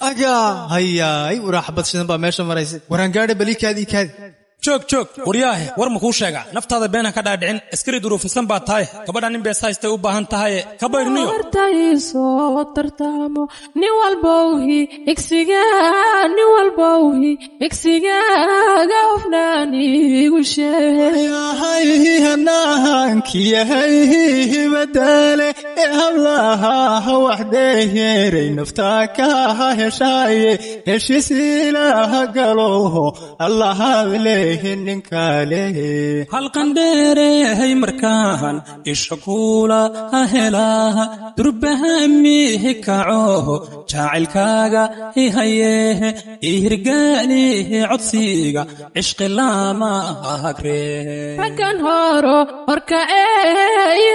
أجا هيا أي وراح بتشين بقى ماشى مريسي ورانجارد بليك هذه joog wariyaahe war ma kuu sheega naftaada beena ka dhaadhicin askari duruufisan baa tahay gabadha nin beesaystay u baahan tahay ka bayrniyo hortayso tartamo nin walbowhi igsiga gaafnaani igu sheegay hanaankii badale hablaha waxdeeyeeray naftaaka heshaaye heshiisiina galo allah le halkan dheerehay markaan isha kuula helaha durbahamihi kaco jacaylkaaga hihayehe ihirgaalihi codsiga cishqi lama agree raggan horo horka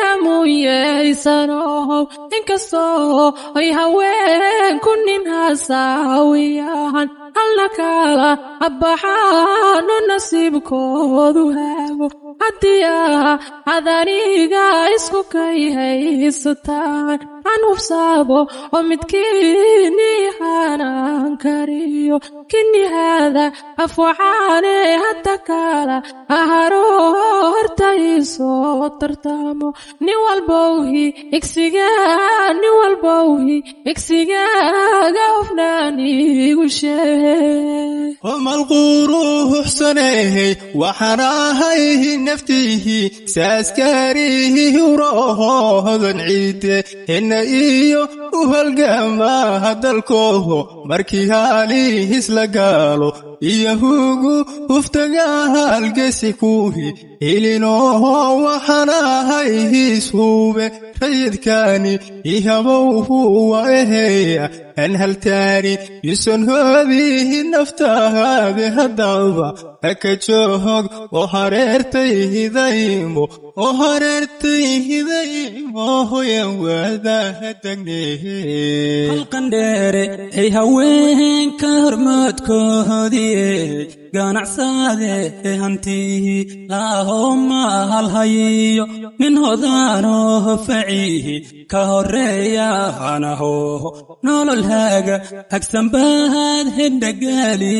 hamuyeysanow inkastoo ay haweenku nin hasaawiyahan halna kala abbaxaano nasiibkoodu haago haddiyaa hadaniga isku kay haysataan aan hubsaabo oo midkiini hanaan kariyo kinihaada afwaxaane hadda kala aharo hortaysoo tartamo nin walbowhi igsiga gaafnaani igu sheegay ومالقروح حسنيه وحناهيه نفتيه ساسكاريه وروهن عيده إن إيو وهالقاما هدالكوه مركيهاليه سلقالو إيهوغو وفتقاها القسيكوه إلينوه وحناهيه سوبه ريد كاني إيهموه وإيهيه أنهل تاني يسن هذه النفتها بها الضعبة أكتشوهك وحررتيه ذيمو ينوذا هتقنيه halkan dheere ay haweenka hormoodkoodii ganacsaade hantihi laahoma halhayiyo min hodaano facihi ka horeeya hanaho nololhaaga hagsan baad hedhagaali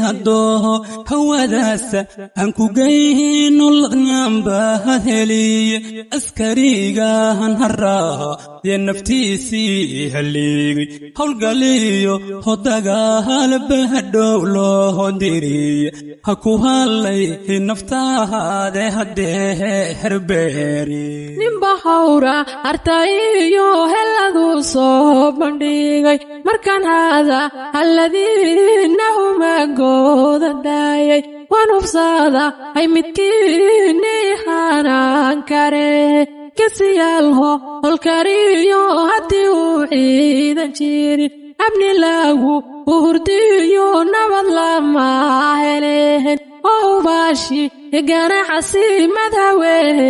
haddoo hawadaasa aan ku geyhin nolodnanbaad heliye askarigahan haraaha dee naftiisii haliigay howlgaliyo hodagaalbahadhow loo diriye ha ku hadlay naftahaade haddee herbeeri ninba hawra artayiyo heladu soo bandhigay markaan hada alladiina humagooda daayay waan hubsaada ay midkiini hanaan karee kasiyaalho holkariyo haddii uu ciidan jirin abnilaagu uhurdiyo nabad lama helehen oo ubaashi ganacsi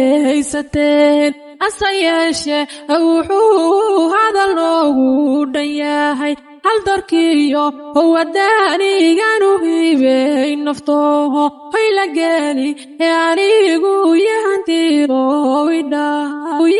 madhaweysateen ase yeeshe wuxuu hadal noogu dhan yahay hal dorkiyo wadanigan u hibey naftooho hoy la geeli anigu yahantiiro idhaa